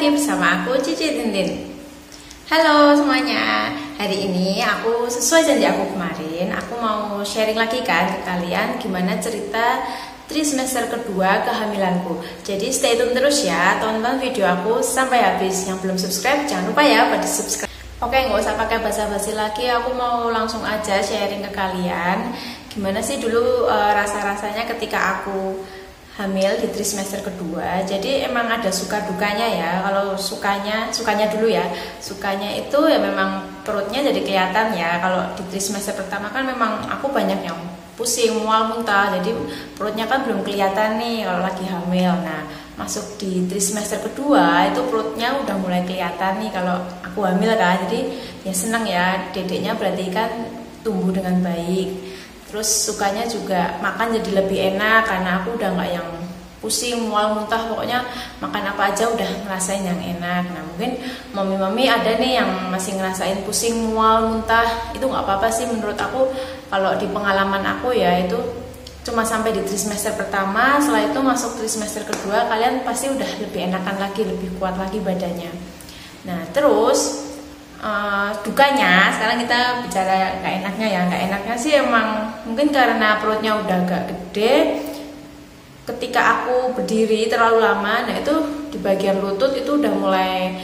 lagi bersama aku Cici Tintin. Halo semuanya, hari ini aku sesuai janji aku kemarin, aku mau sharing lagi kan ke kalian gimana cerita trimester kedua kehamilanku. Jadi stay tune terus ya, tonton video aku sampai habis. Yang belum subscribe jangan lupa ya pada subscribe. Oke, nggak usah pakai basa-basi lagi, aku mau langsung aja sharing ke kalian gimana sih dulu rasa-rasanya ketika aku hamil di trimester kedua. Jadi emang ada suka dukanya ya. Kalau sukanya dulu ya. Sukanya itu ya memang perutnya jadi kelihatan ya. Kalau di trimester pertama kan memang aku banyak yang pusing, mual, muntah. Jadi perutnya kan belum kelihatan nih kalau lagi hamil. Nah, masuk di trimester kedua itu perutnya udah mulai kelihatan nih kalau aku hamil kan. Jadi ya senang ya, dedeknya berarti kan tumbuh dengan baik. Terus sukanya juga makan jadi lebih enak karena aku udah nggak yang pusing, mual, muntah. Pokoknya makan apa aja udah ngerasain yang enak. Nah mungkin mami-mami ada nih yang masih ngerasain pusing, mual, muntah. Itu nggak apa-apa sih menurut aku. Kalau di pengalaman aku ya itu cuma sampai di trimester pertama. Setelah itu masuk trimester kedua kalian pasti udah lebih enakan lagi, lebih kuat lagi badannya. Nah terus dukanya sekarang kita bicara nggak enaknya ya. Nggak enaknya sih emang mungkin karena perutnya udah agak gede. Ketika aku berdiri terlalu lama, nah itu di bagian lutut itu udah mulai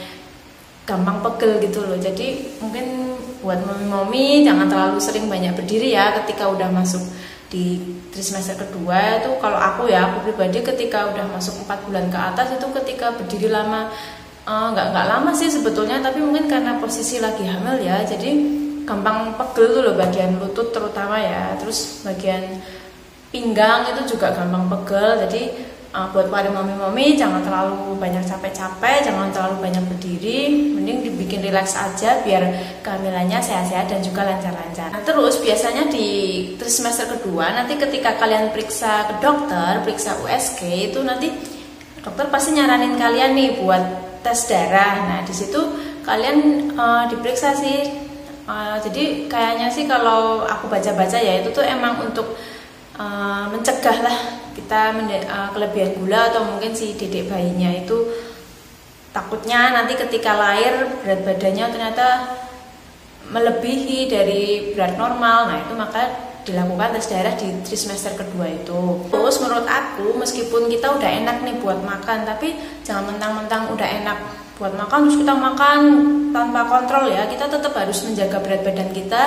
gampang pegel gitu loh. Jadi mungkin buat mami-mami jangan terlalu sering banyak berdiri ya ketika udah masuk di trimester kedua. Itu kalau aku pribadi ketika udah masuk 4 bulan ke atas itu ketika berdiri lama, nggak lama sih sebetulnya, tapi mungkin karena posisi lagi hamil ya, jadi gampang pegel tuh loh bagian lutut terutama ya. Terus bagian pinggang itu juga gampang pegel. Jadi buat para mami-mami jangan terlalu banyak capek-capek, jangan terlalu banyak berdiri, mending dibikin rileks aja biar kehamilannya sehat-sehat dan juga lancar-lancar. Nah, terus biasanya di trimester kedua nanti ketika kalian periksa ke dokter, periksa USG itu nanti dokter pasti nyaranin kalian nih buat tes darah. Nah di situ kalian diperiksa sih. Jadi kayaknya sih kalau aku baca-baca ya itu tuh emang untuk mencegah lah kita kelebihan gula atau mungkin si dedek bayinya itu takutnya nanti ketika lahir berat badannya ternyata melebihi dari berat normal. Nah itu maka dilakukan tes darah di trimester kedua itu. Terus menurut aku meskipun kita udah enak nih buat makan, tapi jangan mentang-mentang udah enak buat makan terus kita makan tanpa kontrol ya. Kita tetap harus menjaga berat badan kita,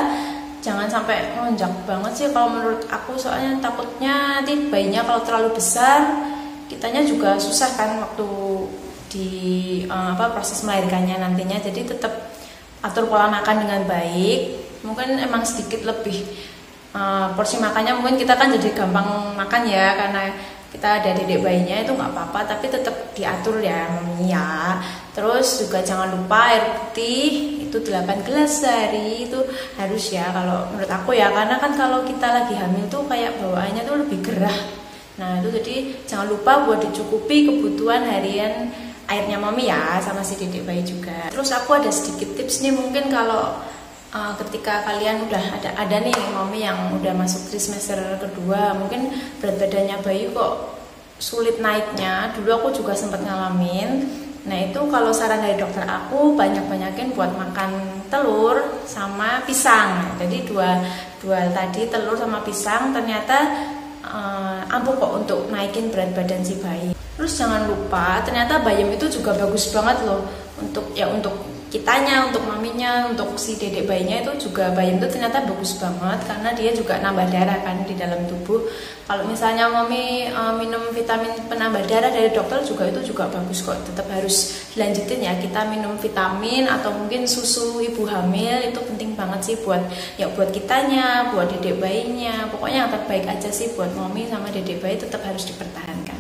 jangan sampai melonjak banget sih kalau menurut aku. Soalnya takutnya nanti bayinya kalau terlalu besar, kitanya juga susah kan waktu di proses melahirkannya nantinya. Jadi tetap atur pola makan dengan baik. Mungkin emang sedikit lebih porsi makannya mungkin kita kan jadi gampang makan ya karena kita ada dedek bayinya, itu nggak apa-apa, tapi tetap diatur ya mami ya. Terus juga jangan lupa air putih itu 8 gelas sehari itu harus ya kalau menurut aku ya, karena kan kalau kita lagi hamil tuh kayak bawaannya tuh lebih gerah. Nah itu jadi jangan lupa buat dicukupi kebutuhan harian airnya mami ya sama si dedek bayi juga. Terus aku ada sedikit tips nih, mungkin kalau ketika kalian udah ada nih mami yang udah masuk trimester kedua, mungkin berat badannya bayi kok sulit naiknya. Dulu aku juga sempat ngalamin. Nah itu kalau saran dari dokter aku banyak-banyakin buat makan telur sama pisang. Jadi dua tadi telur sama pisang ternyata ampuh kok untuk naikin berat badan si bayi. Terus jangan lupa ternyata bayam itu juga bagus banget loh untuk kitanya, untuk maminya, untuk si dedek bayinya itu juga bayam itu ternyata bagus banget karena dia juga nambah darah kan di dalam tubuh. Kalau misalnya mami minum vitamin penambah darah dari dokter juga itu juga bagus kok. Tetap harus dilanjutin ya, kita minum vitamin atau mungkin susu ibu hamil itu penting banget sih buat kitanya, buat dedek bayinya. Pokoknya yang terbaik aja sih buat mami sama dedek bayi tetap harus dipertahankan.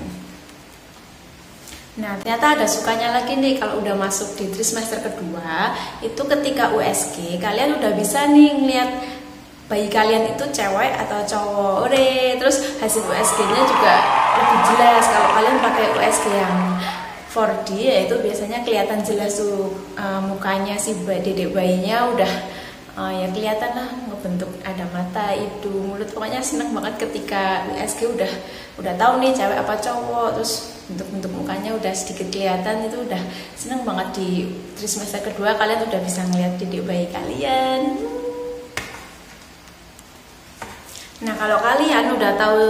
Nah ternyata ada sukanya lagi nih kalau udah masuk di trimester kedua. Itu ketika USG kalian udah bisa nih ngeliat bayi kalian itu cewek atau cowok. Terus hasil USG-nya juga lebih jelas. Kalau kalian pakai USG yang 4D ya itu biasanya kelihatan jelas tuh mukanya si dedek bayinya udah ya kelihatan lah ngebentuk ada mata, hidung, mulut, pokoknya seneng banget ketika USG udah tahu nih cewek apa cowok, terus bentuk mukanya udah sedikit kelihatan, itu udah seneng banget. Di trimester kedua kalian udah bisa ngeliat dedek bayi kalian. Nah, kalau kalian udah tahu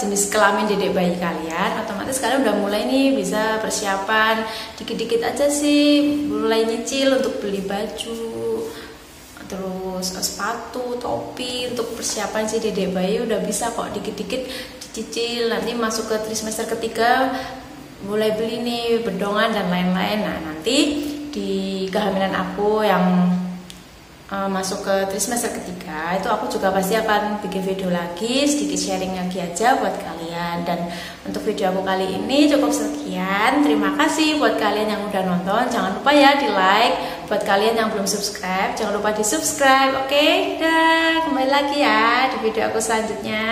jenis kelamin dedek bayi kalian, otomatis kalian udah mulai nih bisa persiapan dikit-dikit aja sih, mulai nyicil untuk beli baju, terus sepatu, topi untuk persiapan si dedek bayi udah bisa kok dikit-dikit dicicil. Nanti masuk ke trimester ketiga mulai beli nih bedongan dan lain-lain. Nah, nanti di kehamilan aku yang masuk ke trimester ketiga itu aku juga pasti akan bikin video lagi, sedikit sharing lagi aja buat kalian. Dan untuk video aku kali ini cukup sekian. Terima kasih buat kalian yang udah nonton, jangan lupa ya di like. Buat kalian yang belum subscribe, jangan lupa di subscribe. Oke, dah, kembali lagi ya di video aku selanjutnya.